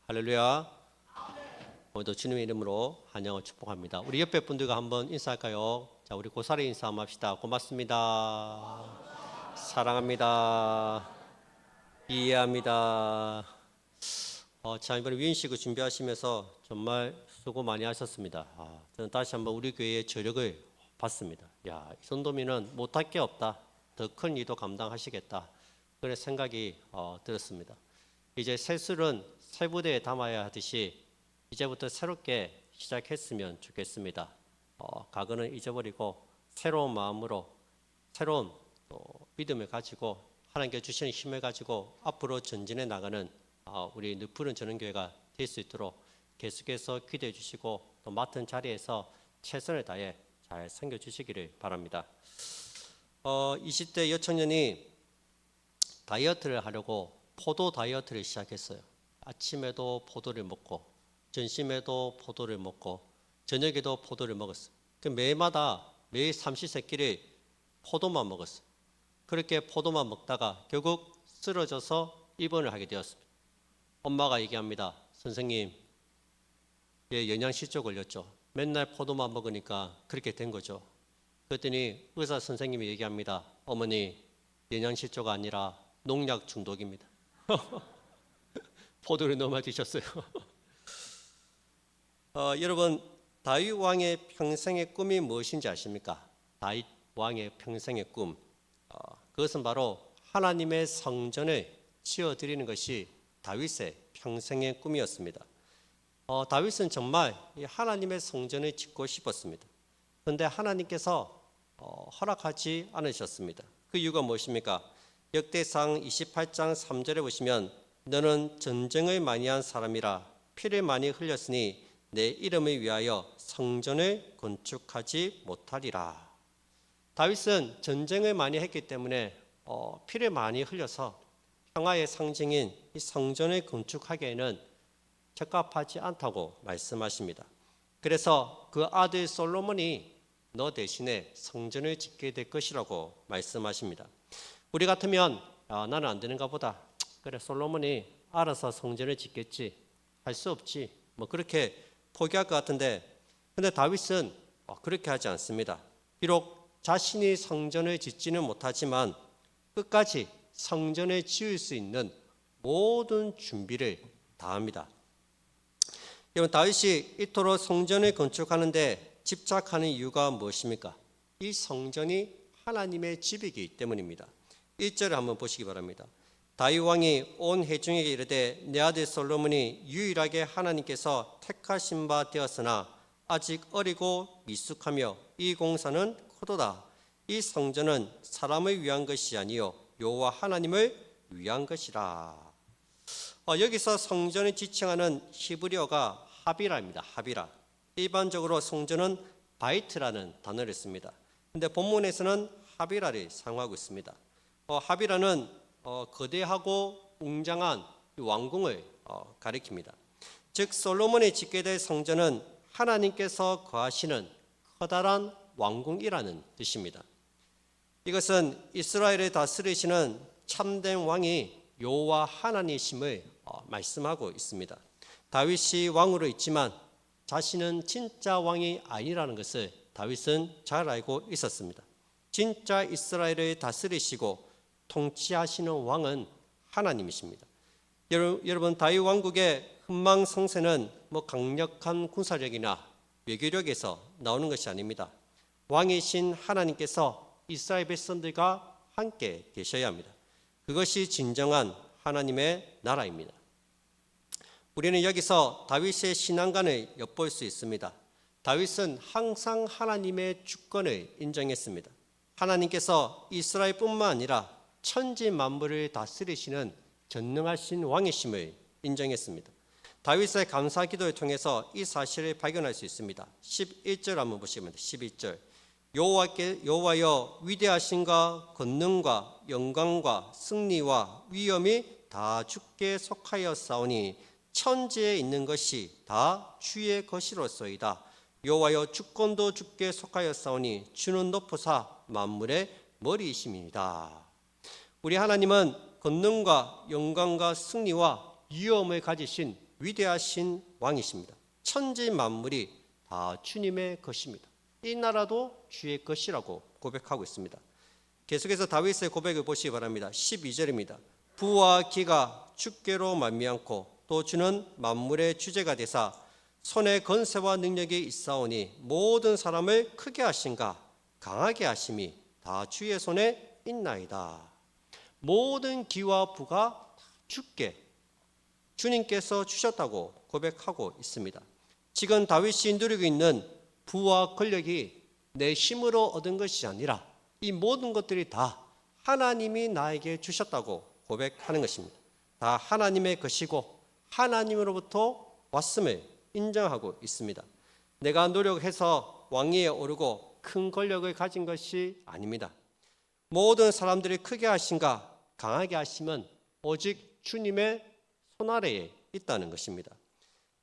할렐루야. 오늘도 주님의 이름으로 환영을 축복합니다. 우리 옆에 분들과 한번 인사할까요? 자, 우리 고사리 인사 한번 합시다. 고맙습니다. 사랑합니다. 이해합니다. 자, 이번에 위인식을 준비하시면서 정말 수고 많이 하셨습니다. 저는 다시 한번 우리 교회의 저력을 봤습니다. 야, 이 정도면은 못할 게 없다. 더 큰 일도 감당하시겠다. 그런 생각이 들었습니다. 이제 새술은 새 부대에 담아야 하듯이 이제부터 새롭게 시작했으면 좋겠습니다. 과거는 잊어버리고 새로운 마음으로 새로운 믿음을 가지고 하나님께 주시는 힘을 가지고 앞으로 전진해 나가는 우리 느푸른 전원교회가 될 수 있도록 계속해서 기도해 주시고 또 맡은 자리에서 최선을 다해 잘 섬겨주시기를 바랍니다. 20대 여청년이 다이어트를 하려고 포도 다이어트를 시작했어요. 아침에도 포도를 먹고 점심에도 포도를 먹고 저녁에도 포도를 먹었어요. 매일마다 매일 삼시세끼를 포도만 먹었어요. 그렇게 포도만 먹다가 결국 쓰러져서 입원을 하게 되었습니다. 엄마가 얘기합니다. 선생님, 얘 영양실조 걸렸죠. 맨날 포도만 먹으니까 그렇게 된 거죠. 그랬더니 의사 선생님이 얘기합니다. 어머니, 영양실조가 아니라 농약 중독입니다. 포도를 너무 많이 드셨어요. 여러분, 다윗 왕의 평생의 꿈이 무엇인지 아십니까? 다윗 왕의 평생의 꿈, 그것은 바로 하나님의 성전을 지어드리는 것이 다윗의 평생의 꿈이었습니다. 다윗은 정말 하나님의 성전을 짓고 싶었습니다. 그런데 하나님께서 허락하지 않으셨습니다. 그 이유가 무엇입니까? 역대상 28장 3절에 보시면 너는 전쟁을 많이 한 사람이라 피를 많이 흘렸으니 내 이름을 위하여 성전을 건축하지 못하리라. 다윗은 전쟁을 많이 했기 때문에 피를 많이 흘려서 평화의 상징인 이 성전을 건축하기에는 적합하지 않다고 말씀하십니다. 그래서 그 아들 솔로몬이 너 대신에 성전을 짓게 될 것이라고 말씀하십니다. 우리 같으면 나는 안 되는가 보다. 그래, 솔로몬이 알아서 성전을 짓겠지. 할 수 없지. 뭐 그렇게 포기할 것 같은데, 근데 다윗은 그렇게 하지 않습니다. 비록 자신이 성전을 짓지는 못하지만 끝까지 성전을 지을 수 있는 모든 준비를 다합니다. 여러분, 다윗이 이토록 성전을 건축하는데 집착하는 이유가 무엇입니까? 이 성전이 하나님의 집이기 때문입니다. 1절을 한번 보시기 바랍니다. 다윗 왕이 온 회중에게 이르되 내 아들 솔로몬이 유일하게 하나님께서 택하신 바 되었으나 아직 어리고 미숙하며 이 공사는 크도다. 이 성전은 사람을 위한 것이 아니요 여호와 하나님을 위한 것이라. 여기서 성전을 지칭하는 히브리어가 하비라입니다. 하비라. 일반적으로 성전은 바이트라는 단어를 씁니다. 그런데 본문에서는 하비라를 사용하고 있습니다. 하비라는 거대하고 웅장한 왕궁을 가리킵니다. 즉 솔로몬이 짓게 될 성전은 하나님께서 거하시는 커다란 왕궁이라는 뜻입니다. 이것은 이스라엘을 다스리시는 참된 왕이 여호와 하나님이심을 말씀하고 있습니다. 다윗이 왕으로 있지만 자신은 진짜 왕이 아니라는 것을 다윗은 잘 알고 있었습니다. 진짜 이스라엘을 다스리시고 통치하시는 왕은 하나님이십니다. 여러분, 다윗 왕국의 흥망성쇠는 강력한 군사력이나 외교력에서 나오는 것이 아닙니다. 왕이신 하나님께서 이스라엘 백성들과 함께 계셔야 합니다. 그것이 진정한 하나님의 나라입니다. 우리는 여기서 다윗의 신앙관을 엿볼 수 있습니다. 다윗은 항상 하나님의 주권을 인정했습니다. 하나님께서 이스라엘뿐만 아니라 천지 만물을 다스리시는 전능하신 왕이심을 인정했습니다. 다윗의 감사 기도를 통해서 이 사실을 발견할 수 있습니다. 11절 한번 보시면 됩니다. 11절 여호와여 위대하신가 권능과 영광과 승리와 위엄이 다 주께 속하였사오니 천지에 있는 것이 다 주의 것이로소이다. 여호와여 주권도 주께 속하였사오니 주는 높으사 만물의 머리이심이니이다. 우리 하나님은 권능과 영광과 승리와 위엄을 가지신 위대하신 왕이십니다. 천지 만물이 다 주님의 것입니다. 이 나라도 주의 것이라고 고백하고 있습니다. 계속해서 다윗의 고백을 보시기 바랍니다. 12절입니다. 부와 기가 주께로 말미암고 또 주는 만물의 주제가 되사 손에 건세와 능력이 있사오니 모든 사람을 크게 하신가 강하게 하심이 다 주의 손에 있나이다. 모든 기와 부가 주께 주님께서 주셨다고 고백하고 있습니다. 지금 다윗이 누리고 있는 부와 권력이 내 힘으로 얻은 것이 아니라 이 모든 것들이 다 하나님이 나에게 주셨다고 고백하는 것입니다. 다 하나님의 것이고 하나님으로부터 왔음을 인정하고 있습니다. 내가 노력해서 왕위에 오르고 큰 권력을 가진 것이 아닙니다. 모든 사람들이 크게 하신가 강하게 하심은 오직 주님의 손아래에 있다는 것입니다.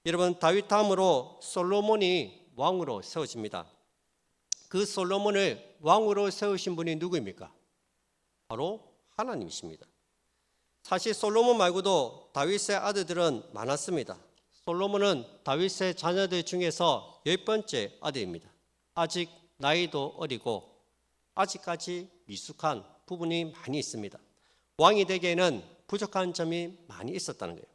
여러분, 다윗 다음으로 솔로몬이 왕으로 세워집니다. 그 솔로몬을 왕으로 세우신 분이 누구입니까? 바로 하나님이십니다. 사실 솔로몬 말고도 다윗의 아들들은 많았습니다. 솔로몬은 다윗의 자녀들 중에서 10번째 아들입니다. 아직 나이도 어리고 아직까지 미숙한 부분이 많이 있습니다. 왕이 되기에는 부족한 점이 많이 있었다는 거예요.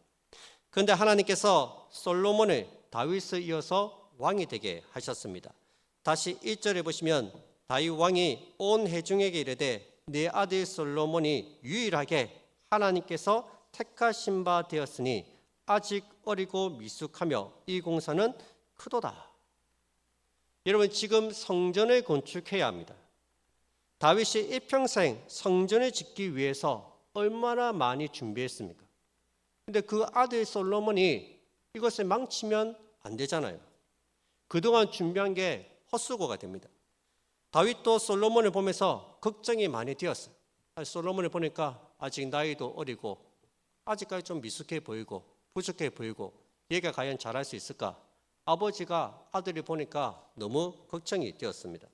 그런데 하나님께서 솔로몬을 다윗을 이어서 왕이 되게 하셨습니다. 다시 1절에 보시면 다윗 왕이 온 회중에게 이르되 네 아들 솔로몬이 유일하게 하나님께서 택하신 바 되었으니 아직 어리고 미숙하며 이 공사는 크도다. 여러분, 지금 성전을 건축해야 합니다. 다윗이 일평생 성전을 짓기 위해서 얼마나 많이 준비했습니까? 근데 그 아들 솔로몬이 이것을 망치면 안 되잖아요. 그동안 준비한 게 헛수고가 됩니다. 다윗도 솔로몬을 보면서 걱정이 많이 되었어요. 솔로몬을 보니까 아직 나이도 어리고 아직까지 좀 미숙해 보이고 부족해 보이고 얘가 과연 잘할 수 있을까? 아버지가 아들을 보니까 너무 걱정이 되었습니다.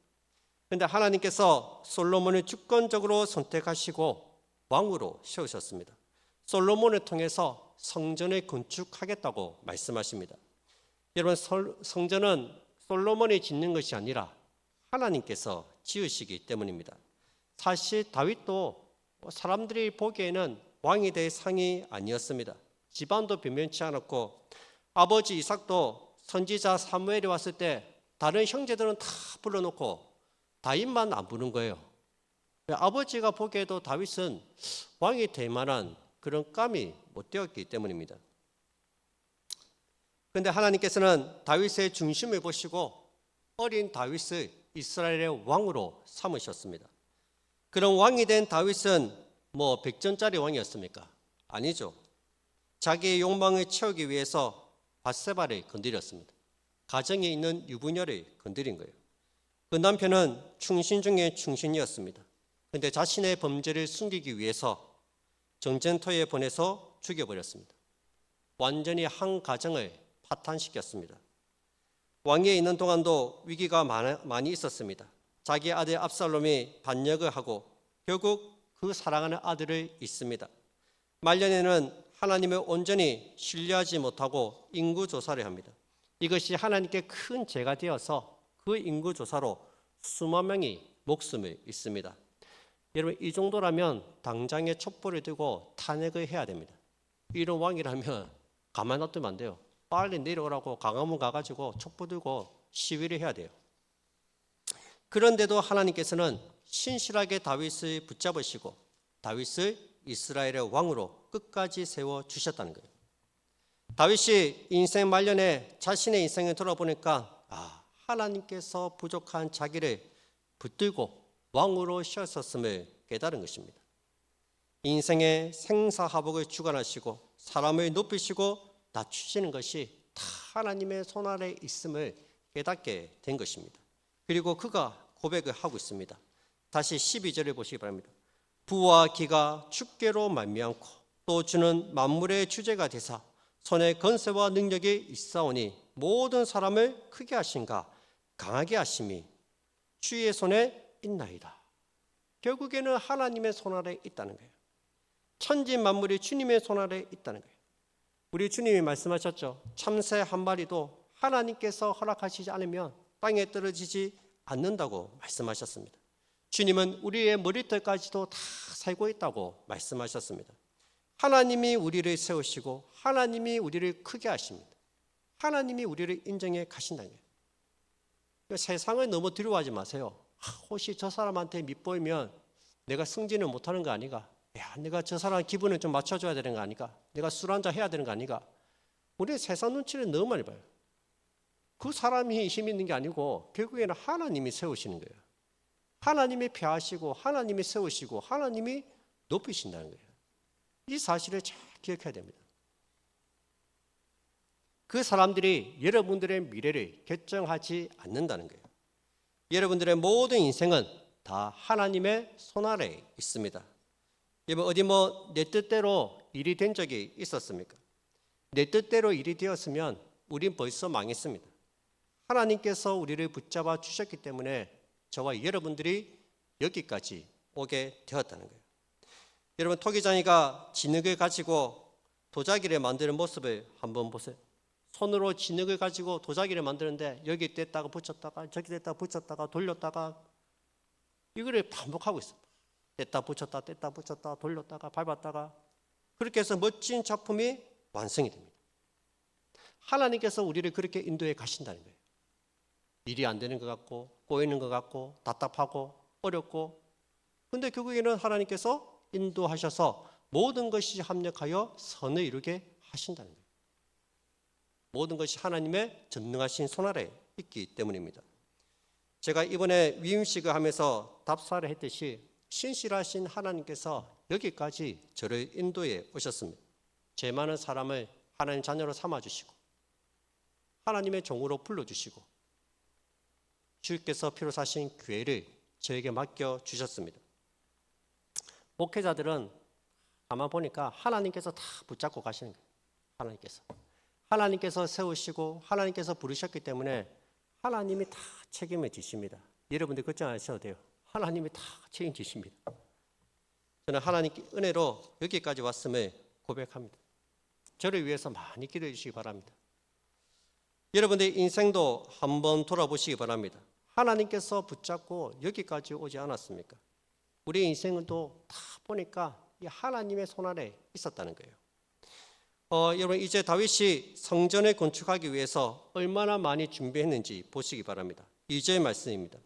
그런데 하나님께서 솔로몬을 주권적으로 선택하시고 왕으로 세우셨습니다. 솔로몬을 통해서 성전을 건축하겠다고 말씀하십니다. 여러분, 성전은 솔로몬이 짓는 것이 아니라 하나님께서 지으시기 때문입니다. 사실 다윗도 사람들이 보기에는 왕이 될 상이 아니었습니다. 집안도 변변치 않았고 아버지 이삭도 선지자 사무엘이 왔을 때 다른 형제들은 다 불러놓고 다윗만 안 부른 거예요. 아버지가 보기에도 다윗은 왕이 될 만한 그런 감이 못 되었기 때문입니다. 그런데 하나님께서는 다윗의 중심을 보시고 어린 다윗을 이스라엘의 왕으로 삼으셨습니다. 그런 왕이 된 다윗은 뭐 100전짜리 왕이었습니까? 아니죠. 자기의 욕망을 채우기 위해서 밧세바를 건드렸습니다. 가정에 있는 유부녀를 건드린 거예요. 그 남편은 충신 중에 충신이었습니다. 그런데 자신의 범죄를 숨기기 위해서 전쟁터에 보내서 죽여버렸습니다. 완전히 한 가정을 파탄시켰습니다. 왕위에 있는 동안도 위기가 많이 있었습니다. 자기 아들 압살롬이 반역을 하고 결국 그 사랑하는 아들을 잃습니다. 말년에는 하나님을 온전히 신뢰하지 못하고 인구조사를 합니다. 이것이 하나님께 큰 죄가 되어서 그 인구조사로 수만 명이 목숨을 잃습니다. 여러분, 이 정도라면 당장에 촛불을 들고 탄핵을 해야 됩니다. 이런 왕이라면 가만 놔두면 안 돼요. 빨리 내려오라고 광화문 가가지고 촛불 들고 시위를 해야 돼요. 그런데도 하나님께서는 신실하게 다윗을 붙잡으시고 다윗을 이스라엘의 왕으로 끝까지 세워주셨다는 거예요. 다윗이 인생 말년에 자신의 인생을 돌아보니까 하나님께서 부족한 자기를 붙들고 왕으로 세웠음을 깨달은 것입니다. 인생의 생사화복을 주관하시고 사람을 높이시고 낮추시는 것이 다 하나님의 손 아래 있음을 깨닫게 된 것입니다. 그리고 그가 고백을 하고 있습니다. 다시 12절을 보시기 바랍니다. 부와 기가 주께로 말미암고 또 주는 만물의 주제가 되사 손에 건세와 능력이 있사오니 모든 사람을 크게 하신가 강하게 하심이 주의 손에 있나이다. 결국에는 하나님의 손 아래 있다는 거예요. 천지 만물이 주님의 손 아래 있다는 거예요. 우리 주님이 말씀하셨죠. 참새 한 마리도 하나님께서 허락하시지 않으면 땅에 떨어지지 않는다고 말씀하셨습니다. 주님은 우리의 머리털까지도 다 살고 있다고 말씀하셨습니다. 하나님이 우리를 세우시고 하나님이 우리를 크게 하십니다. 하나님이 우리를 인정해 가신다는 거예요. 세상을 너무 두려워하지 마세요. 혹시 저 사람한테 밑보이면 내가 승진을 못하는 거 아닌가? 야, 내가 저 사람 기분을 좀 맞춰줘야 되는 거 아닌가? 내가 술 한잔 해야 되는 거 아닌가? 우리 세상 눈치를 너무 많이 봐요. 그 사람이 힘 있는 게 아니고 결국에는 하나님이 세우시는 거예요. 하나님이 폐하시고 하나님이 세우시고 하나님이 높이신다는 거예요. 이 사실을 잘 기억해야 됩니다. 그 사람들이 여러분들의 미래를 결정하지 않는다는 거예요. 여러분들의 모든 인생은 다 하나님의 손 아래에 있습니다. 여러분 어디 내 뜻대로 일이 된 적이 있었습니까? 내 뜻대로 일이 되었으면 우린 벌써 망했습니다. 하나님께서 우리를 붙잡아 주셨기 때문에 저와 여러분들이 여기까지 오게 되었다는 거예요. 여러분 토기장이가 진흙을 가지고 도자기를 만드는 모습을 한번 보세요. 손으로 진흙을 가지고 도자기를 만드는데 여기 뗐다가 붙였다가 저기 뗐다가 붙였다가 돌렸다가 이거를 반복하고 있어요. 뗐다 붙였다 뗐다 붙였다 돌렸다가 밟았다가 그렇게 해서 멋진 작품이 완성이 됩니다. 하나님께서 우리를 그렇게 인도해 가신다는 거예요. 일이 안 되는 것 같고 꼬이는 것 같고 답답하고 어렵고 근데 결국에는 하나님께서 인도하셔서 모든 것이 합력하여 선을 이루게 하신다는 거예요. 모든 것이 하나님의 전능하신 손 아래에 있기 때문입니다. 제가 이번에 위임식을 하면서 답사를 했듯이 신실하신 하나님께서 여기까지 저를 인도해 오셨습니다. 죄 많은 사람을 하나님 자녀로 삼아주시고 하나님의 종으로 불러주시고 주께서 피로 사신 교회를 저에게 맡겨주셨습니다. 목회자들은 아마 보니까 하나님께서 다 붙잡고 가시는 거예요. 하나님께서 세우시고 하나님께서 부르셨기 때문에 하나님이 다 책임을 지십니다. 여러분들 걱정 안 하셔도 돼요. 하나님이 다 책임지십니다. 저는 하나님께 은혜로 여기까지 왔음을 고백합니다. 저를 위해서 많이 기도해 주시기 바랍니다. 여러분들의 인생도 한번 돌아보시기 바랍니다. 하나님께서 붙잡고 여기까지 오지 않았습니까? 우리 인생도 다 보니까 이 하나님의 손 아래 있었다는 거예요. 여러분 이제 다윗이 성전을 건축하기 위해서 얼마나 많이 준비했는지 보시기 바랍니다. 2절 말씀입니다.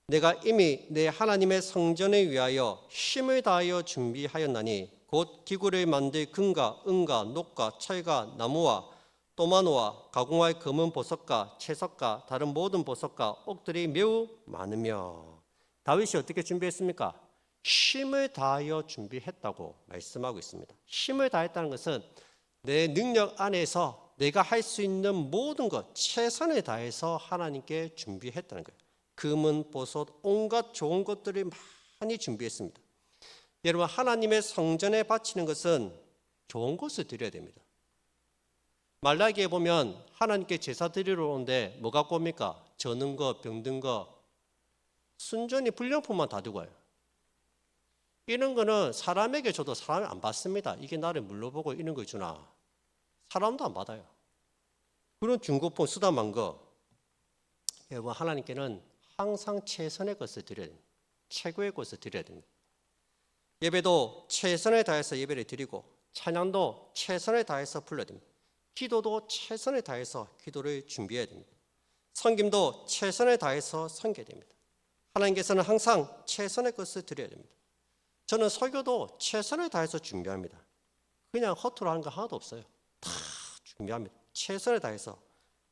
내가 이미 내 하나님의 성전을 위하여 힘을 다하여 준비하였나니 곧 기구를 만들 금과 은과 녹과 철과 나무와 또마노와 가공할 검은 보석과 채석과 다른 모든 보석과 옥들이 매우 많으며 다윗이 어떻게 준비했습니까? 힘을 다하여 준비했다고 말씀하고 있습니다. 힘을 다했다는 것은 내 능력 안에서 내가 할 수 있는 모든 것 최선을 다해서 하나님께 준비했다는 거예요. 금은 보석 온갖 좋은 것들을 많이 준비했습니다. 여러분 하나님의 성전에 바치는 것은 좋은 것을 드려야 됩니다. 말라기에 보면 하나님께 제사 드리러 오는데 뭐 갖고 옵니까? 저는 거, 병든 거, 순전히 불량품만 다 두고 와요. 이런 거는 사람에게 줘도 사람이 안 받습니다. 이게 나를 물러보고 이런 거 주나? 사람도 안 받아요. 그런 중고품 쓰다만 거 여러분 하나님께는 항상 최선의 것을 드려야 됩니다. 최고의 것을 드려야 됩니다. 예배도 최선을 다해서 예배를 드리고 찬양도 최선을 다해서 불러야 됩니다. 기도도 최선을 다해서 기도를 준비해야 됩니다. 섬김도 최선을 다해서 섬겨야 됩니다. 하나님께서는 항상 최선의 것을 드려야 됩니다. 저는 설교도 최선을 다해서 준비합니다. 그냥 허투루 하는 거 하나도 없어요. 다 준비합니다. 최선을 다해서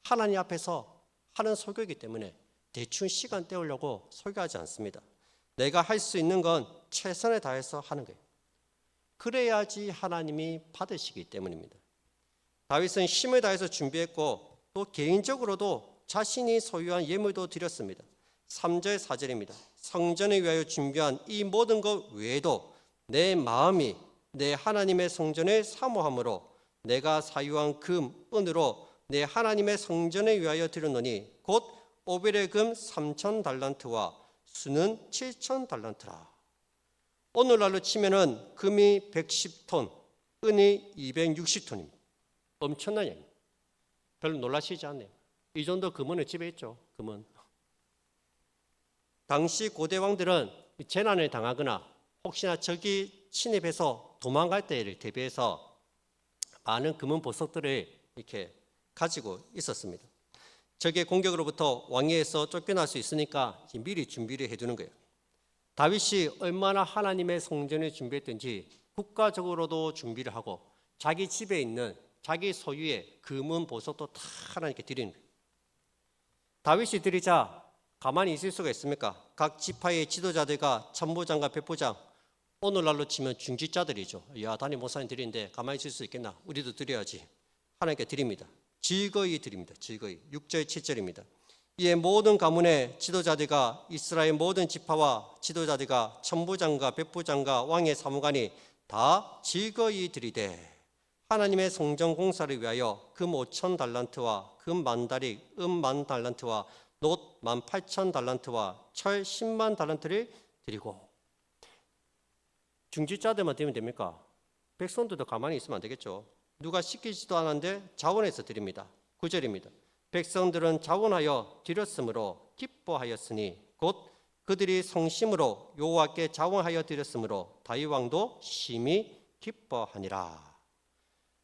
하나님 앞에서 하는 설교이기 때문에 대충 시간 때우려고 설교하지 않습니다. 내가 할 수 있는 건 최선을 다해서 하는 거예요. 그래야지 하나님이 받으시기 때문입니다. 다윗은 힘을 다해서 준비했고 또 개인적으로도 자신이 소유한 예물도 드렸습니다. 3절 4절입니다. 성전을 위하여 준비한 이 모든 것 외에도 내 마음이 내 하나님의 성전을 사모함으로 내가 사유한 금, 은으로 내 하나님의 성전을 위하여 드렸노니 곧 오벨의 금 3,000달란트와 수는 7,000달란트라. 오늘날로 치면은 금이 110톤, 은이 260톤입니다. 엄청난 양입니다. 별로 놀라시지 않네요. 이 정도 금은을 집에 있죠. 금은. 당시 고대 왕들은 재난을 당하거나 혹시나 적이 침입해서 도망갈 때를 대비해서 많은 금은 보석들을 이렇게 가지고 있었습니다. 적의 공격으로부터 왕위에서 쫓겨날 수 있으니까 미리 준비를 해두는 거예요. 다윗이 얼마나 하나님의 성전을 준비했든지 국가적으로도 준비를 하고 자기 집에 있는 자기 소유의 금은 보석도 다 하나님께 드리는 거예요. 다윗이 드리자 가만히 있을 수가 있습니까? 각 지파의 지도자들과 참모장과 백부장, 오늘날로 치면 중직자들이죠. 야, 단임 목사님 드리는데 가만히 있을 수 있겠나? 우리도 드려야지. 하나님께 드립니다. 즐거이 드립니다. 즐거이. 6절 7절입니다. 이에 모든 가문의 지도자들과 이스라엘 모든 지파와 지도자들과 천부장과 백부장과 왕의 사무관이 다 즐거이 드리되 하나님의 성전 공사를 위하여 금 5천 달란트와 금 10,000다리, 은 10,000달란트와 놋 18,000달란트와 철 10만 달란트를 드리고. 중직자들만 드리면 됩니까? 백성들도 가만히 있으면 안 되겠죠. 누가 시키지도 않았는데 자원해서 드립니다. 9절입니다. 백성들은 자원하여 드렸으므로 기뻐하였으니 곧 그들이 성심으로 여호와께 자원하여 드렸으므로 다윗 왕도 심히 기뻐하니라.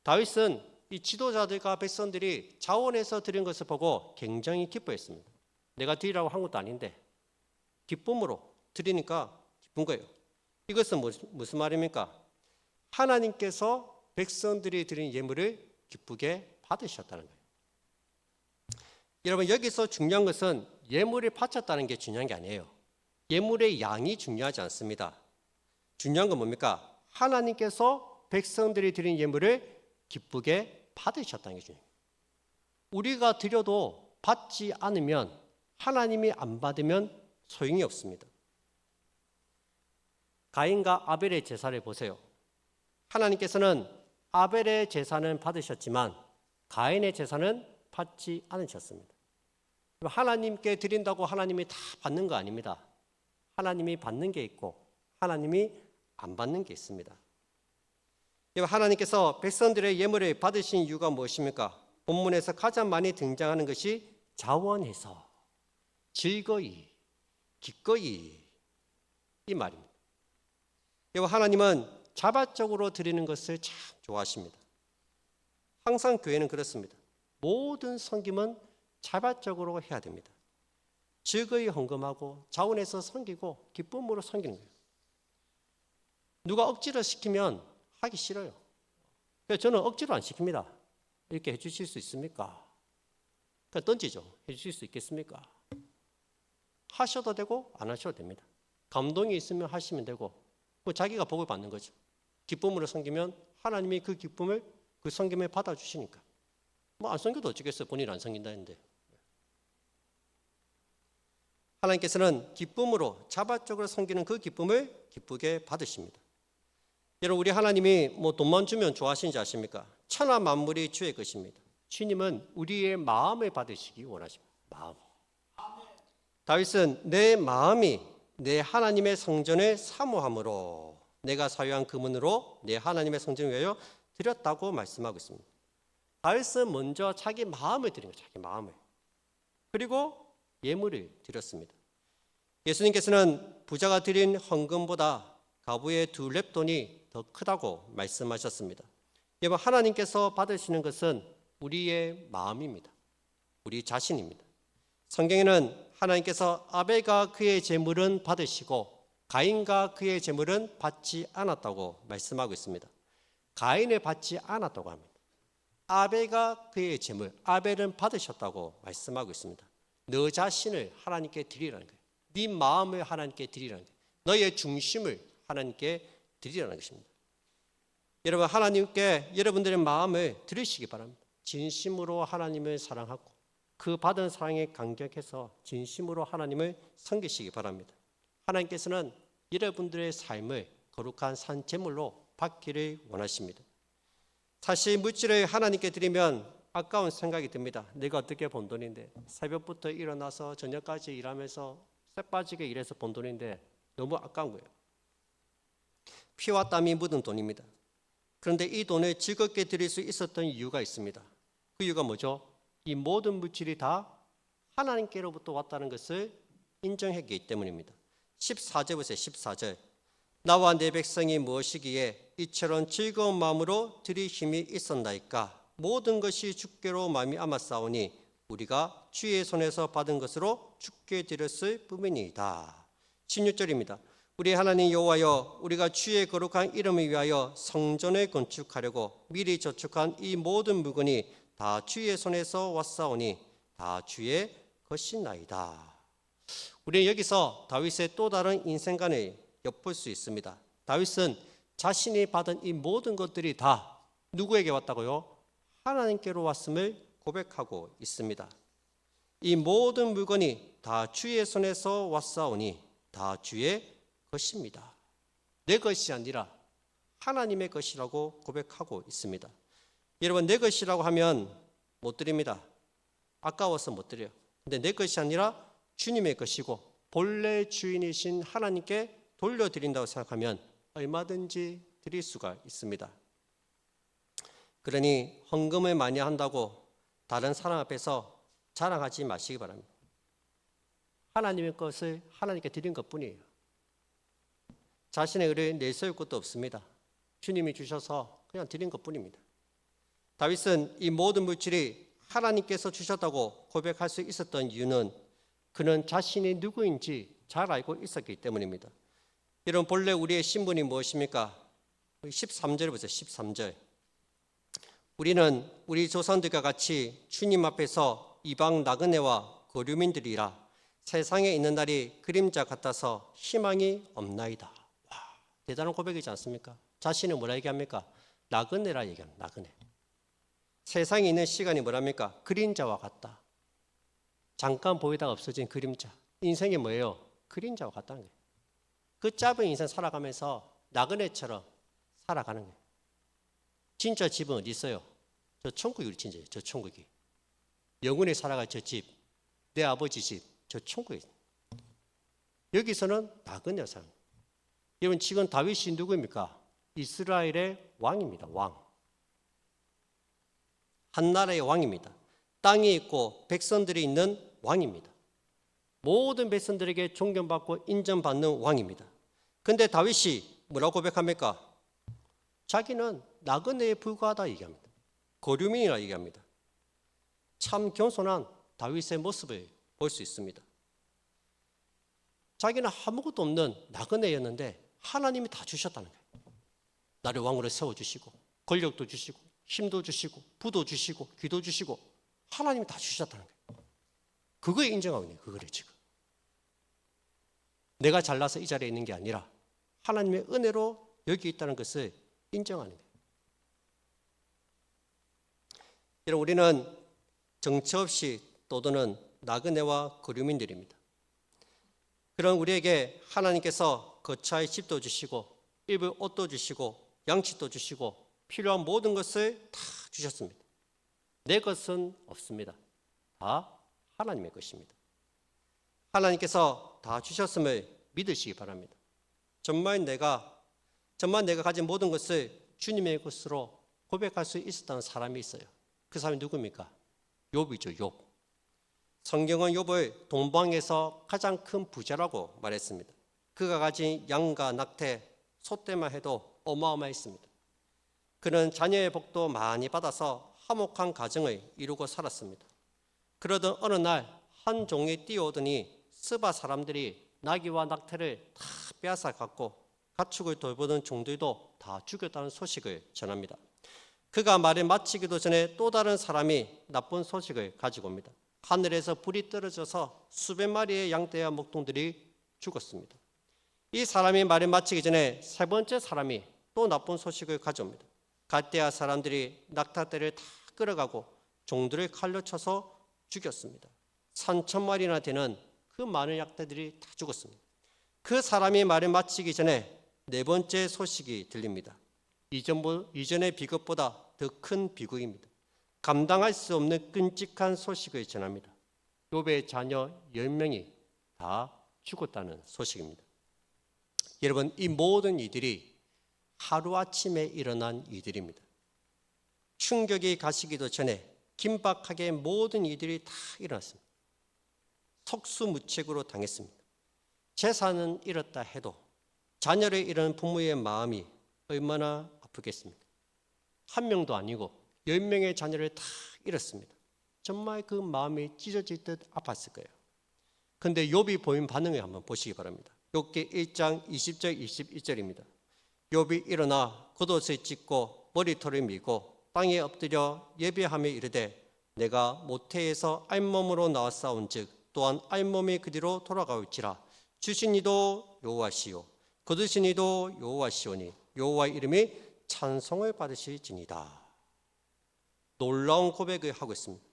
다윗은 이 지도자들과 백성들이 자원해서 드린 것을 보고 굉장히 기뻐했습니다. 내가 드리라고 한 것도 아닌데 기쁨으로 드리니까 기쁜 거예요. 이것은 무슨 말입니까? 하나님께서 백성들이 드린 예물을 기쁘게 받으셨다는 거예요. 여러분, 여기서 중요한 것은 예물을 바쳤다는 게 중요한 게 아니에요. 예물의 양이 중요하지 않습니다. 중요한 건 뭡니까? 하나님께서 백성들이 드린 예물을 기쁘게 받으셨다는 게 중요해요. 우리가 드려도 받지 않으면, 하나님이 안 받으면 소용이 없습니다. 가인과 아벨의 제사를 보세요. 하나님께서는 아벨의 제사는 받으셨지만 가인의 제사는 받지 않으셨습니다. 하나님께 드린다고 하나님이 다 받는 거 아닙니다. 하나님이 받는 게 있고 하나님이 안 받는 게 있습니다. 하나님께서 백성들의 예물을 받으신 이유가 무엇입니까? 본문에서 가장 많이 등장하는 것이 자원해서, 즐거이, 기꺼이 이 말입니다. 하나님은 자발적으로 드리는 것을 참 좋아하십니다. 항상 교회는 그렇습니다. 모든 섬김은 자발적으로 해야 됩니다. 즐거이 헌금하고 자원해서 섬기고 기쁨으로 섬기는 거예요. 누가 억지로 시키면 하기 싫어요. 그래서 저는 억지로 안 시킵니다. 이렇게 해주실 수 있습니까? 그냥 던지죠. 해주실 수 있겠습니까? 하셔도 되고 안 하셔도 됩니다. 감동이 있으면 하시면 되고 자기가 복을 받는 거죠. 기쁨으로 섬기면 하나님이 그 기쁨을, 그 섬김을 받아주시니까. 안 섬겨도 어쩌겠어요. 본인 안 섬긴다는데. 하나님께서는 기쁨으로 자발적으로 섬기는 그 기쁨을 기쁘게 받으십니다. 여러분, 우리 하나님이 돈만 주면 좋아하시는지 아십니까? 천하 만물이 주의 것입니다. 주님은 우리의 마음을 받으시기 원하십니다. 마음. 다윗은 내 마음이 내 하나님의 성전을 사모함으로 내가 사유한 금은으로 내 하나님의 성전을 위하여 드렸다고 말씀하고 있습니다. 다윗은 먼저 자기 마음을 드린 거예요. 자기 마음을. 그리고 예물을 드렸습니다. 예수님께서는 부자가 드린 헌금보다 과부의 2렙돈이 더 크다고 말씀하셨습니다. 여러분, 하나님께서 받으시는 것은 우리의 마음입니다. 우리 자신입니다. 성경에는 하나님께서 아벨과 그의 제물은 받으시고 가인과 그의 제물은 받지 않았다고 말씀하고 있습니다. 가인을 받지 않았다고 합니다. 아벨과 그의 제물, 아벨은 받으셨다고 말씀하고 있습니다. 너 자신을 하나님께 드리라는 거예요. 네 마음을 하나님께 드리라는 거예요. 너의 중심을 하나님께 드리라는 것입니다. 여러분, 하나님께 여러분들의 마음을 드리시기 바랍니다. 진심으로 하나님을 사랑하고 그 받은 사랑에 감격해서 진심으로 하나님을 섬기시기 바랍니다. 하나님께서는 여러분들의 삶을 거룩한 산 제물로 받기를 원하십니다. 사실 물질을 하나님께 드리면 아까운 생각이 듭니다. 내가 어떻게 번 돈인데, 새벽부터 일어나서 저녁까지 일하면서 쇠 빠지게 일해서 번 돈인데 너무 아까운 거예요. 피와 땀이 묻은 돈입니다. 그런데 이 돈을 즐겁게 드릴 수 있었던 이유가 있습니다. 그 이유가 뭐죠? 이 모든 물질이 다 하나님께로부터 왔다는 것을 인정했기 때문입니다. 14절 보세요. 14절. 나와 내 백성이 무엇이기에 이처럼 즐거운 마음으로 드릴 힘이 있었나이까. 모든 것이 주께로 말미암았사오니 우리가 주의 손에서 받은 것으로 주께 드렸을 뿐이니이다. 16절입니다. 우리 하나님 여호와여, 우리가 주의 거룩한 이름을 위하여 성전을 건축하려고 미리 저축한 이 모든 물건이 다 주의 손에서 왔사오니 다 주의 것이나이다. 우리는 여기서 다윗의 또 다른 인생관을 엿볼 수 있습니다. 다윗은 자신이 받은 이 모든 것들이 다 누구에게 왔다고요? 하나님께로 왔음을 고백하고 있습니다. 이 모든 물건이 다 주의 손에서 왔사오니 다 주의 것입니다. 내 것이 아니라 하나님의 것이라고 고백하고 있습니다. 여러분, 내 것이라고 하면 못 드립니다. 아까워서 못 드려요. 근데 내 것이 아니라 주님의 것이고 본래 주인이신 하나님께 돌려드린다고 생각하면 얼마든지 드릴 수가 있습니다. 그러니 헌금을 많이 한다고 다른 사람 앞에서 자랑하지 마시기 바랍니다. 하나님의 것을 하나님께 드린 것뿐이에요. 자신의 의를 내세울 것도 없습니다. 주님이 주셔서 그냥 드린 것뿐입니다. 다윗은 이 모든 물질이 하나님께서 주셨다고 고백할 수 있었던 이유는 그는 자신이 누구인지 잘 알고 있었기 때문입니다. 여러분, 본래 우리의 신분이 무엇입니까? 13절 보세요. 13절. 우리는 우리 조상들과 같이 주님 앞에서 이방 나그네와 거류민들이라 세상에 있는 날이 그림자 같아서 희망이 없나이다. 와, 대단한 고백이지 않습니까? 자신은 뭐라 얘기합니까? 나그네라 얘기합니다. 나그네. 세상에 있는 시간이 뭐랍니까? 그림자와 같다. 잠깐 보이다가 없어진 그림자. 인생이 뭐예요? 그림자와 같다는 거예요. 그 짧은 인생 살아가면서 나그네처럼 살아가는 거예요. 진짜 집은 어디 있어요? 저 천국이 진짜예요. 저 천국이. 영원히 살아갈 저 집, 내 아버지 집, 저 천국에 있어요. 여기서는 나그네 삶. 여러분, 지금 다윗이 누구입니까? 이스라엘의 왕입니다. 왕. 한 나라의 왕입니다. 땅이 있고 백성들이 있는 왕입니다. 모든 백성들에게 존경받고 인정받는 왕입니다. 그런데 다윗이 뭐라고 고백합니까? 자기는 나그네에 불과하다 얘기합니다. 거류민이라 얘기합니다. 참 겸손한 다윗의 모습을 볼 수 있습니다. 자기는 아무것도 없는 나그네였는데 하나님이 다 주셨다는 거예요. 나를 왕으로 세워주시고 권력도 주시고 힘도 주시고 부도 주시고 귀도 주시고 하나님이 다 주셨다는 거예요. 그거에 인정하고 있는 거예요. 그거를 지금. 내가 잘나서 이 자리에 있는 게 아니라 하나님의 은혜로 여기 있다는 것을 인정하는 거예요. 여러분, 우리는 정처 없이 떠도는 나그네와 거류민들입니다. 그런 우리에게 하나님께서 거처의 집도 주시고 입을 옷도 주시고 양식도 주시고 필요한 모든 것을 다 주셨습니다. 내 것은 없습니다. 다 하나님의 것입니다. 하나님께서 다 주셨음을 믿으시기 바랍니다. 정말 내가 가진 모든 것을 주님의 것으로 고백할 수 있었다는 사람이 있어요. 그 사람이 누굽니까? 욥이죠. 욥. 성경은 욥을 동방에서 가장 큰 부자라고 말했습니다. 그가 가진 양과 낙태, 소떼만 해도 어마어마했습니다. 그는 자녀의 복도 많이 받아서 화목한 가정을 이루고 살았습니다. 그러던 어느 날 한 종이 뛰어오더니 스바 사람들이 나귀와 낙태를 다 빼앗아 갔고 가축을 돌보던 종들도 다 죽였다는 소식을 전합니다. 그가 말을 마치기도 전에 또 다른 사람이 나쁜 소식을 가지고 옵니다. 하늘에서 불이 떨어져서 수백 마리의 양떼와 목동들이 죽었습니다. 이 사람이 말을 마치기 전에 세 번째 사람이 또 나쁜 소식을 가져옵니다. 갈대아 사람들이 낙타떼를 다 끌어가고 종들을 칼로 쳐서 죽였습니다. 3,000마리나 되는 그 많은 약대들이 다 죽었습니다. 그 사람이 말을 마치기 전에 네 번째 소식이 들립니다. 이전의 비극보다 더 큰 비극입니다. 감당할 수 없는 끔찍한 소식을 전합니다. 욥의 자녀 10명이 다 죽었다는 소식입니다. 여러분, 이 모든 이들이 하루아침에 일어난 일들입니다. 충격이 가시기도 전에 긴박하게 모든 일들이 다 일어났습니다. 속수무책으로 당했습니다. 재산은 잃었다 해도 자녀를 잃은 부모의 마음이 얼마나 아프겠습니까? 한 명도 아니고 10명의 자녀를 다 잃었습니다. 정말 그 마음이 찢어질 듯 아팠을 거예요. 그런데 욥이 보인 반응을 한번 보시기 바랍니다. 욥기 1장 20절 21절입니다. 욥이 일어나 겉옷을 찢고 머리털을 밀고 땅에 엎드려 예배하며 이르되 내가 모태에서 알몸으로 나왔사온즉 또한 알몸이 그리로 돌아가올지라. 주신 이도 여호와시요 거두신 이도 여호와시오니 여호와의 이름이 찬송을 받으실지니라. 놀라운 고백을 하고 있습니다.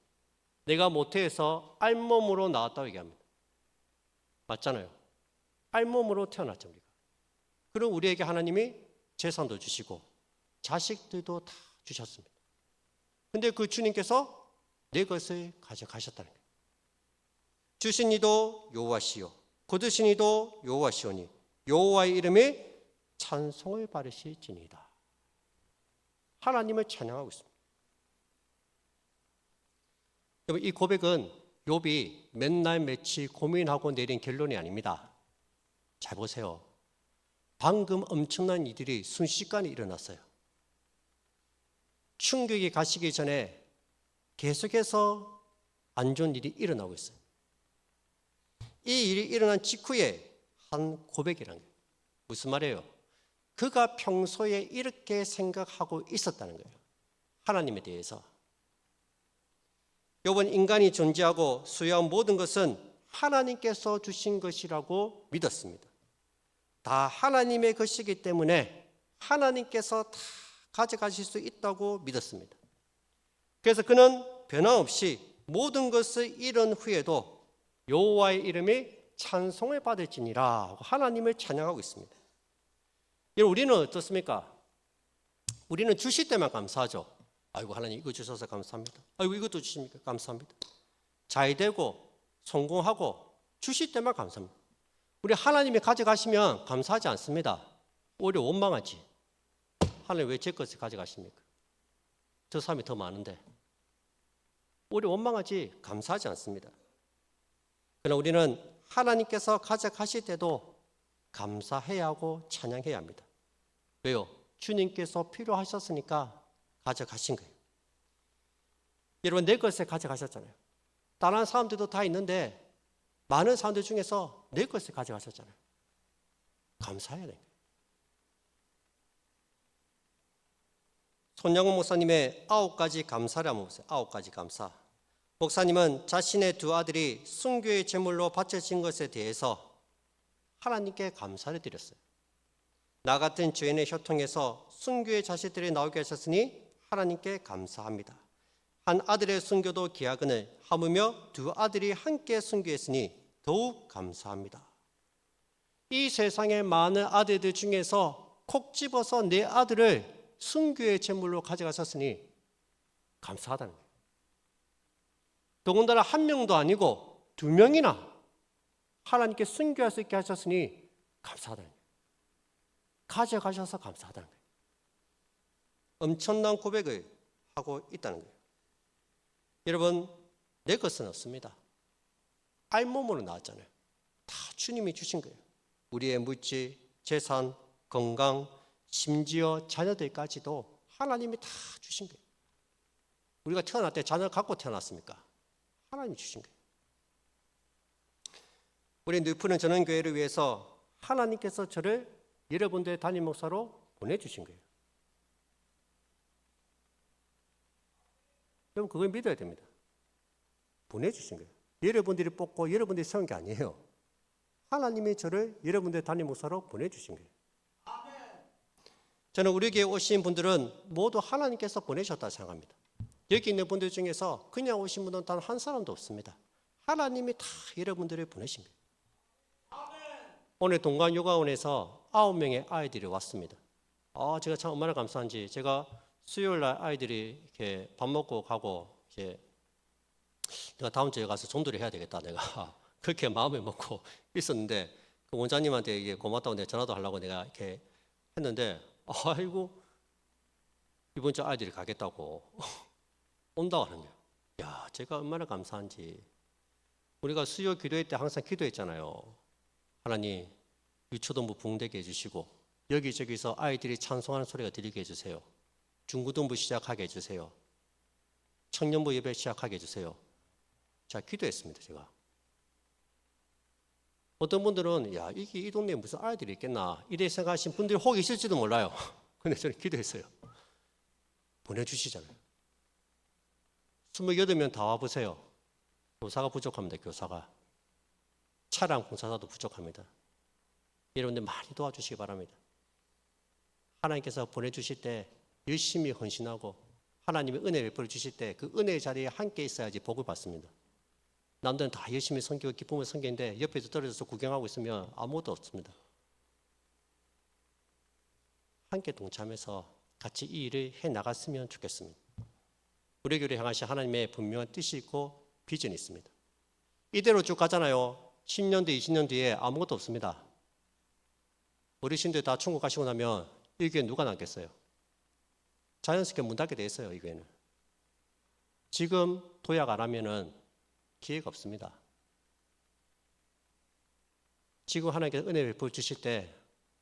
내가 모태에서 알몸으로 나왔다고 얘기합니다. 맞잖아요. 알몸으로 태어났죠 우리가. 그럼 우리에게 하나님이 재산도 주시고 자식들도 다 주셨습니다. 근데 그 주님께서 내 것을 가져가셨다는 거예요. 주신 이도 여호와시요 거두신 이도 여호와시오니 여호와의 이름이 찬송을 받으실지니이다. 하나님을 찬양하고 있습니다. 여러분, 이 고백은 욥이 맨날 며칠 고민하고 내린 결론이 아닙니다. 잘 보세요. 방금 엄청난 일들이 순식간에 일어났어요. 충격이 가시기 전에 계속해서 안 좋은 일이 일어나고 있어요. 이 일이 일어난 직후에 한 고백이라는 거예요. 무슨 말이에요? 그가 평소에 이렇게 생각하고 있었다는 거예요. 하나님에 대해서. 욥은 인간이 존재하고 소유한 모든 것은 하나님께서 주신 것이라고 믿었습니다. 다 하나님의 것이기 때문에 하나님께서 다 가져가실 수 있다고 믿었습니다. 그래서 그는 변함없이 모든 것을 잃은 후에도 여호와의 이름이 찬송을 받을지니라 하나님을 찬양하고 있습니다. 여러분, 우리는 어떻습니까? 우리는 주실 때만 감사하죠. 아이고 하나님 이거 주셔서 감사합니다. 아이고 이것도 주십니까? 감사합니다. 잘 되고 성공하고 주실 때만 감사합니다. 우리 하나님이 가져가시면 감사하지 않습니다. 오히려 원망하지. 하나님 왜 제 것을 가져가십니까? 저 사람이 더 많은데. 오히려 원망하지 감사하지 않습니다. 그러나 우리는 하나님께서 가져가실 때도 감사해야 하고 찬양해야 합니다. 왜요? 주님께서 필요하셨으니까 가져가신 거예요. 여러분, 내 것을 가져가셨잖아요. 다른 사람들도 다 있는데 많은 사람들 중에서 내 것을 가져가셨잖아요. 감사해야 돼요. 손양훈 목사님의 9가지 감사를 한번 보세요. 9가지 감사. 목사님은 자신의 두 아들이 순교의 제물로 바쳐진 것에 대해서 하나님께 감사를 드렸어요. 나 같은 죄인의 혈통에서 순교의 자식들이 나오게 하셨으니 하나님께 감사합니다. 한 아들의 순교도 기약은을 하무며 두 아들이 함께 순교했으니 더욱 감사합니다. 이 세상의 많은 아들들 중에서 콕 집어서 내 아들을 순교의 제물로 가져가셨으니 감사하다는 거예요. 더군다나 한 명도 아니고 2명이나 하나님께 순교할 수 있게 하셨으니 감사하다는 거예요. 가져가셔서 감사하다는 거예요. 엄청난 고백을 하고 있다는 거예요. 여러분, 내 것은 없습니다. 알몸으로 나왔잖아요. 다 주님이 주신 거예요. 우리의 물질, 재산, 건강, 심지어 자녀들까지도 하나님이 다 주신 거예요. 우리가 태어날 때 자녀를 갖고 태어났습니까? 하나님이 주신 거예요. 우리 뉴프는 전원교회를 위해서 하나님께서 저를 여러분들의 담임 목사로 보내주신 거예요. 여러분, 그걸 믿어야 됩니다. 보내주신 거예요. 여러분들이 뽑고 여러분들이 세운 게 아니에요. 하나님이 저를 여러분들의 담임 목사로 보내주신 거예요. 저는 우리 교회에 오신 분들은 모두 하나님께서 보내셨다 생각합니다. 여기 있는 분들 중에서 그냥 오신 분은 단 한 사람도 없습니다. 하나님이 다 여러분들을 보내신 거예요. 오늘 동관요가원에서 9명의 아이들이 왔습니다. 제가 참 얼마나 감사한지. 제가 수요일 날 아이들이 이렇게 밥 먹고 가고 이렇게 내가 다음 주에 가서 전도를 해야 되겠다 내가 그렇게 마음을 먹고 있었는데 그 원장님한테 이게 고맙다고 내가 전화도 하려고 내가 이렇게 했는데 아이고 이번 주 아이들이 가겠다고 온다고 하는 거예요. 야, 제가 얼마나 감사한지. 우리가 수요 기도회 때 항상 기도했잖아요. 하나님 유초등부 붕대게 해주시고 여기저기서 아이들이 찬송하는 소리가 들리게 해주세요. 중고등부 시작하게 해주세요. 청년부 예배 시작하게 해주세요. 자, 기도했습니다. 제가. 어떤 분들은 야, 이게 이 동네에 무슨 아이들이 있겠나 이래 생각하신 분들이 혹 있을지도 몰라요. 근데 저는 기도했어요. 보내주시잖아요. 28명 다 와보세요. 교사가 부족합니다. 교사가. 차량 공사사도 부족합니다. 여러분들 많이 도와주시기 바랍니다. 하나님께서 보내주실 때 열심히 헌신하고 하나님의 은혜를 베풀어 주실 때 그 은혜의 자리에 함께 있어야지 복을 받습니다. 남들은 다 열심히 섬기고 기쁨을 섬기는데 옆에서 떨어져서 구경하고 있으면 아무것도 없습니다. 함께 동참해서 같이 이 일을 해나갔으면 좋겠습니다. 우리 교회를 향하신 하나님의 분명한 뜻이 있고 비전이 있습니다. 이대로 쭉 가잖아요. 10년 뒤, 20년 뒤에 아무것도 없습니다. 어르신들 다 천국 가시고 나면 이 교회 누가 남겠어요? 자연스럽게 문 닫게 돼 있어요. 이 교회는. 지금 도약 안 하면은 기회가 없습니다. 지금 하나님께서 은혜를 보여주실 때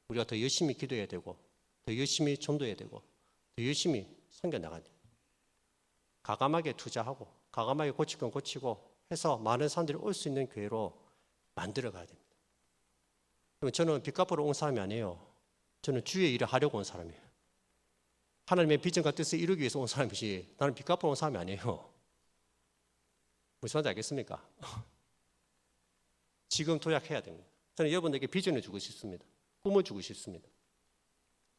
우리가 더 열심히 기도해야 되고 더 열심히 전도해야 되고 더 열심히 섬겨나가야 돼요. 과감하게 투자하고 과감하게 고칠 건 고치고 해서 많은 사람들이 올 수 있는 교회로 만들어 가야 됩니다. 저는 빚 갚으러 온 사람이 아니에요. 저는 주의 일을 하려고 온 사람이에요. 하나님의 비전과 뜻을 이루기 위해서 온 사람이지 나는 빚 갚으러 온 사람이 아니에요. 무슨 말인지 알겠습니까? 지금 도약해야 됩니다. 저는 여러분들에게 비전을 주고 싶습니다. 꿈을 주고 싶습니다.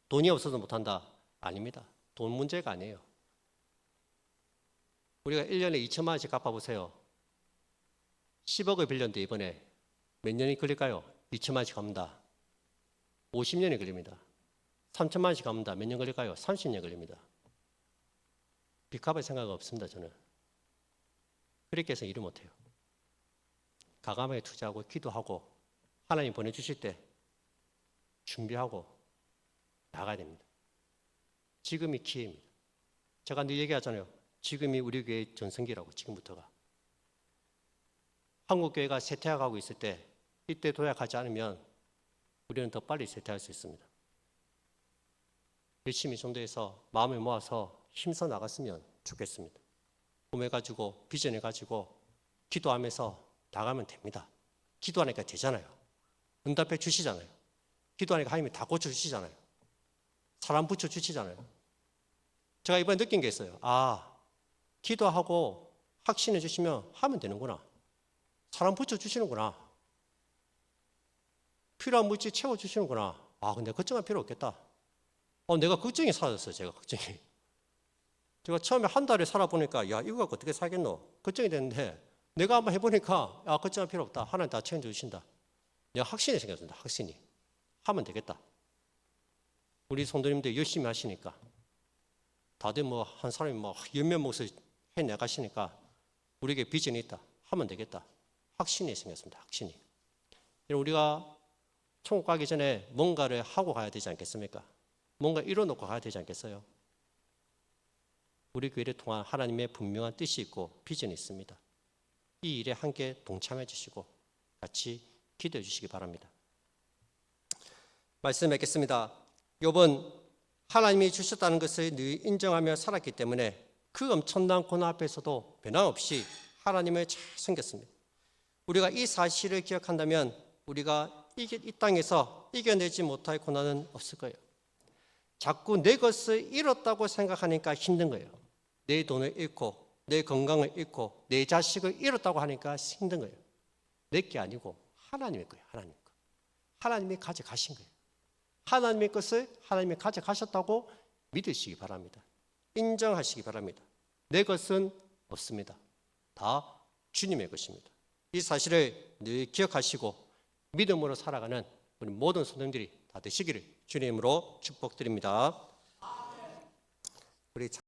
돈이 없어서 못한다? 아닙니다. 돈 문제가 아니에요. 우리가 1년에 2천만 원씩 갚아보세요. 10억을 빌렸는데 이번에 몇 년이 걸릴까요? 2천만 원씩 갚는다. 50년이 걸립니다. 3천만 원씩 갚는다. 몇 년 걸릴까요? 30년 걸립니다. 빚 갚을 생각은 없습니다. 저는. 그렇게 해서 일을 못해요. 과감하게 투자하고 기도하고 하나님 보내주실 때 준비하고 나가야 됩니다. 지금이 기회입니다. 제가 늘 얘기하잖아요. 지금이 우리 교회의 전성기라고. 지금부터가. 한국교회가 쇠퇴해가고 있을 때 이때 도약하지 않으면 우리는 더 빨리 쇠퇴할 수 있습니다. 열심히 전도해서 마음을 모아서 힘써 나갔으면 좋겠습니다. 꿈해가지고 비전해가지고 기도하면서 나가면 됩니다. 기도하니까 되잖아요. 응답해 주시잖아요. 기도하니까 하나님이 다 고쳐주시잖아요. 사람 붙여주시잖아요. 제가 이번에 느낀 게 있어요. 아, 기도하고 확신해 주시면 하면 되는구나. 사람 붙여주시는구나. 필요한 물질 채워주시는구나. 아, 근데 걱정할 필요 없겠다. 내가 걱정이 사라졌어요. 제가 걱정이. 제가 처음에 한 달을 살아보니까 야, 이거 갖고 어떻게 살겠노? 걱정이 됐는데 내가 한번 해보니까 야, 걱정할 필요 없다. 하나님 다 챙겨주신다. 내가 확신이 생겼습니다. 확신이. 하면 되겠다. 우리 성도님들 열심히 하시니까 다들 뭐 한 사람이 뭐 열몇 몫을 해내가시니까 우리에게 비전이 있다. 하면 되겠다. 확신이 생겼습니다. 확신이. 우리가 천국 가기 전에 뭔가를 하고 가야 되지 않겠습니까? 뭔가 이뤄놓고 가야 되지 않겠어요? 우리 교회를 통한 하나님의 분명한 뜻이 있고 비전이 있습니다. 이 일에 함께 동참해 주시고 같이 기도해 주시기 바랍니다. 말씀 맺겠습니다. 욥은 하나님이 주셨다는 것을 늘 인정하며 살았기 때문에 그 엄청난 고난 앞에서도 변함없이 하나님을 잘 섬겼습니다. 우리가 이 사실을 기억한다면 우리가 이 땅에서 이겨내지 못할 고난은 없을 거예요. 자꾸 내 것을 잃었다고 생각하니까 힘든 거예요. 내 돈을 잃고 내 건강을 잃고 내 자식을 잃었다고 하니까 힘든 거예요. 내 게 아니고 하나님의 거예요. 하나님 거. 하나님이 가져가신 거예요. 하나님의 것을 하나님이 가져가셨다고 믿으시기 바랍니다. 인정하시기 바랍니다. 내 것은 없습니다. 다 주님의 것입니다. 이 사실을 늘 기억하시고 믿음으로 살아가는 우리 모든 성도님들이 다 되시기를 주님으로 축복드립니다. 우리